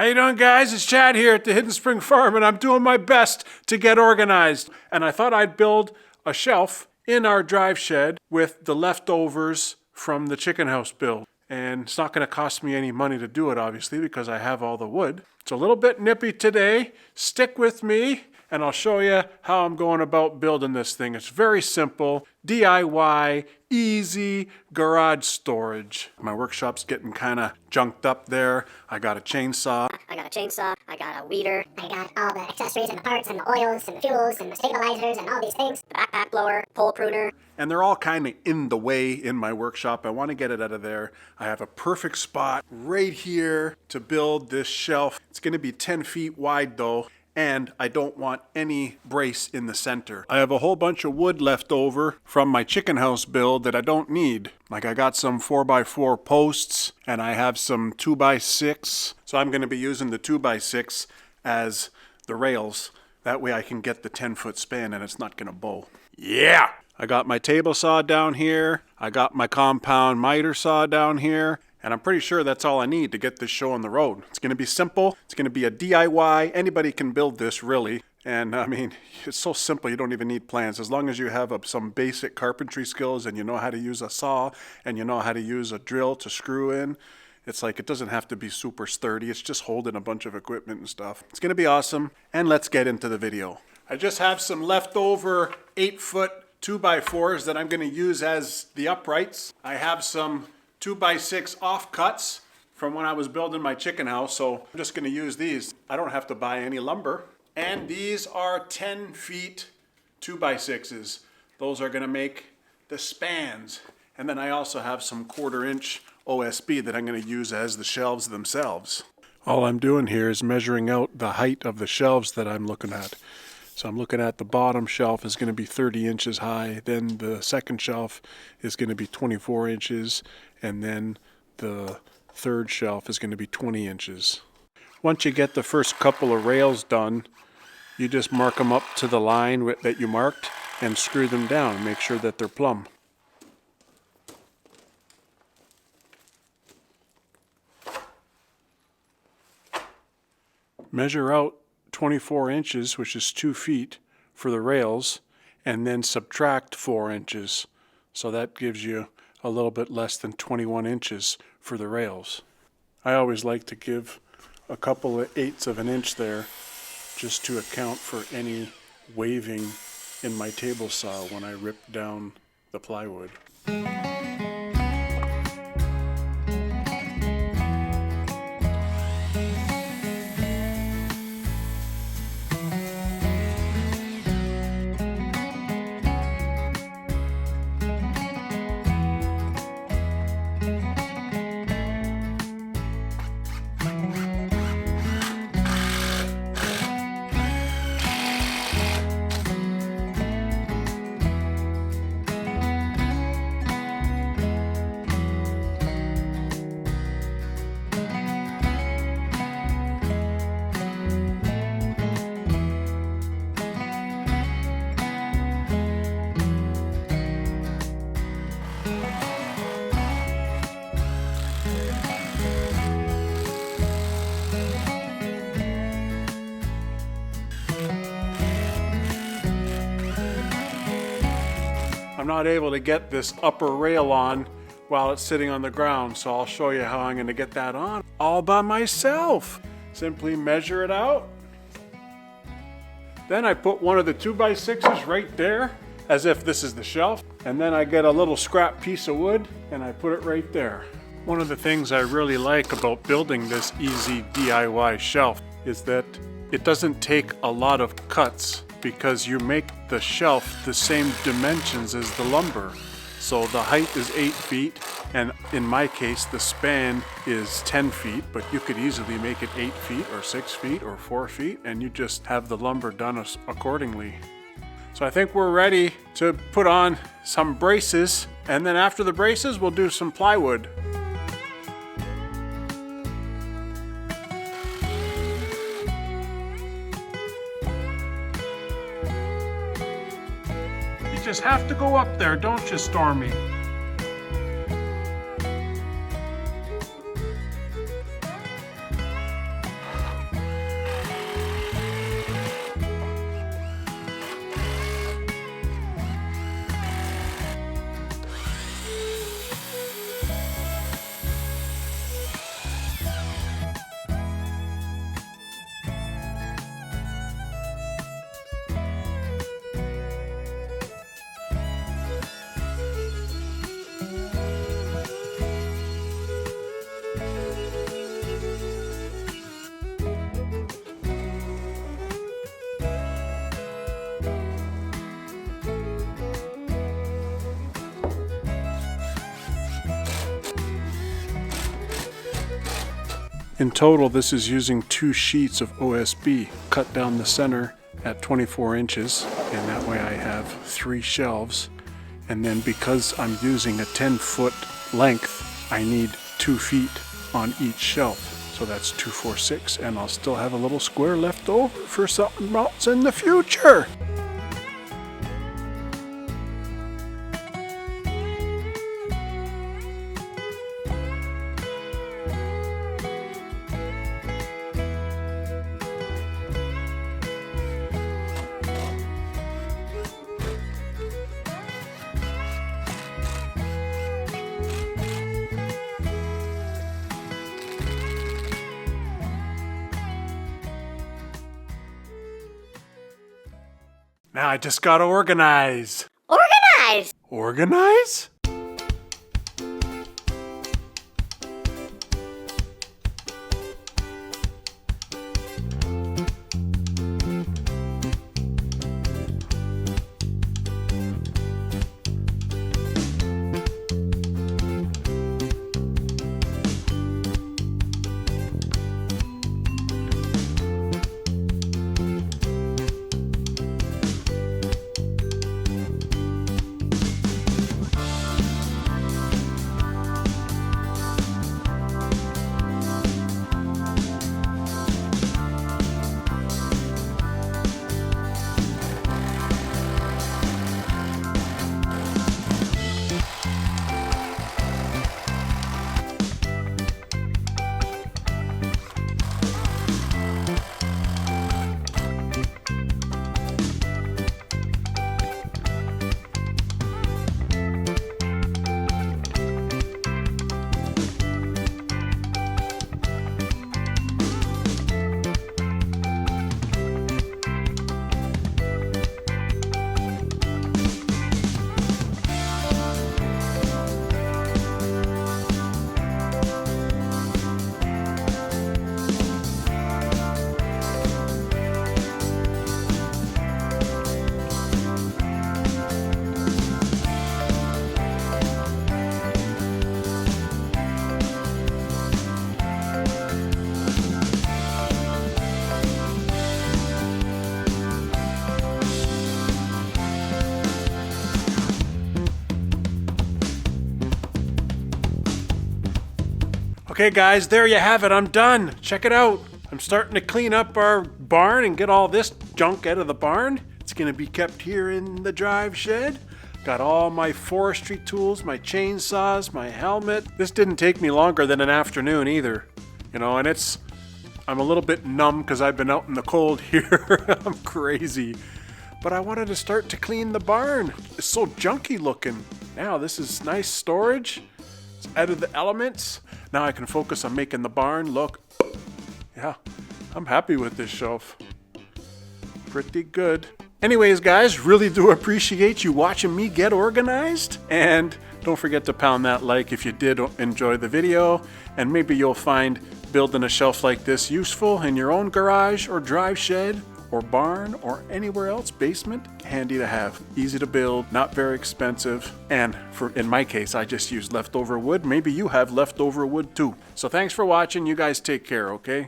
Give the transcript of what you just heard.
How you doing, guys? It's Chad here at the Hidden Spring Farm, and I'm doing my best to get organized. And I thought I'd build a shelf in our drive shed with the leftovers from the chicken house build. And it's not going to cost me any money to do it, obviously, because I have all the wood. It's a little bit nippy today. Stick with me, and I'll show you how I'm going about building this thing. It's very simple, DIY, easy garage storage. My workshop's getting kind of junked up there. I got a chainsaw. I got a weeder. I got all the accessories and the parts and the oils and the fuels and the stabilizers and all these things. The backpack blower, pole pruner. And they're all kind of in the way in my workshop. I want to get it out of there. I have a perfect spot right here to build this shelf. It's going to be 10 feet wide though. And I don't want any brace in the center. I have a whole bunch of wood left over from my chicken house build that I don't need. Like I got some 4x4 posts and I have some 2x6. So I'm going to be using the 2x6 as the rails. That way I can get the 10-foot span and it's not going to bow. Yeah! I got my table saw down here. I got my compound miter saw down here. And I'm pretty sure that's all I need to get this show on the road. It's going to be simple. It's going to be a DIY. Anybody can build this, really. And I mean, it's so simple you don't even need plans. As long as you have some basic carpentry skills and you know how to use a saw and you know how to use a drill to screw in. It's like it doesn't have to be super sturdy. It's just holding a bunch of equipment and stuff. It's going to be awesome. And let's get into the video. I just have some leftover 8-foot 2x4s that I'm going to use as the uprights. I have some 2x6 offcuts from when I was building my chicken house, so I'm just going to use these. I don't have to buy any lumber. And these are 10 feet 2x6s. Those are going to make the spans. And then I also have some 1/4-inch OSB that I'm going to use as the shelves themselves. All I'm doing here is measuring out the height of the shelves that I'm looking at. So I'm looking at the bottom shelf is going to be 30 inches high, then the second shelf is going to be 24 inches, and then the third shelf is going to be 20 inches. Once you get the first couple of rails done, you just mark them up to the line that you marked and screw them down. Make sure that they're plumb. Measure out 24 inches, which is 2 feet, for the rails, and then subtract 4 inches. So that gives you a little bit less than 21 inches for the rails. I always like to give a couple of 1/8 of an inch there just to account for any waving in my table saw when I rip down the plywood. I'm not able to get this upper rail on while it's sitting on the ground, so I'll show you how I'm going to get that on all by myself. Simply measure it out. Then I put one of the 2x6s right there, as if this is the shelf, and then I get a little scrap piece of wood and I put it right there. One of the things I really like about building this easy DIY shelf is that it doesn't take a lot of cuts, because you make the shelf the same dimensions as the lumber. So the height is 8 feet, and in my case the span is 10 feet, but you could easily make it 8 feet or 6 feet or 4 feet, and you just have the lumber done accordingly. So I think we're ready to put on some braces, and then after the braces we'll do some plywood. You just have to go up there, don't you, Stormy? In total, this is using 2 sheets of OSB, cut down the center at 24 inches, and that way I have 3 shelves. And then because I'm using a 10-foot length, I need 2 feet on each shelf. So that's 2, 4, 6, and I'll still have a little square left over for something else in the future. Now I just gotta organize. Organize! Organize? Okay guys, there you have it. I'm done. Check it out. I'm starting to clean up our barn and get all this junk out of the barn. It's gonna be kept here in the drive shed. Got all my forestry tools, my chainsaws, my helmet. This didn't take me longer than an afternoon either. You know, and I'm a little bit numb because I've been out in the cold here. I'm crazy. But I wanted to start to clean the barn. It's so junky looking. Now this is nice storage. It's out of the elements. Now I can focus on making the barn look. Yeah, I'm happy with this shelf. Pretty good. Anyways, guys, really do appreciate you watching me get organized. And don't forget to pound that like if you did enjoy the video. And maybe you'll find building a shelf like this useful in your own garage or drive shed or barn or anywhere else, basement. Handy to have, easy to build, not very expensive. And in my case, I just used leftover wood. Maybe you have leftover wood too. So thanks for watching. You guys take care, okay?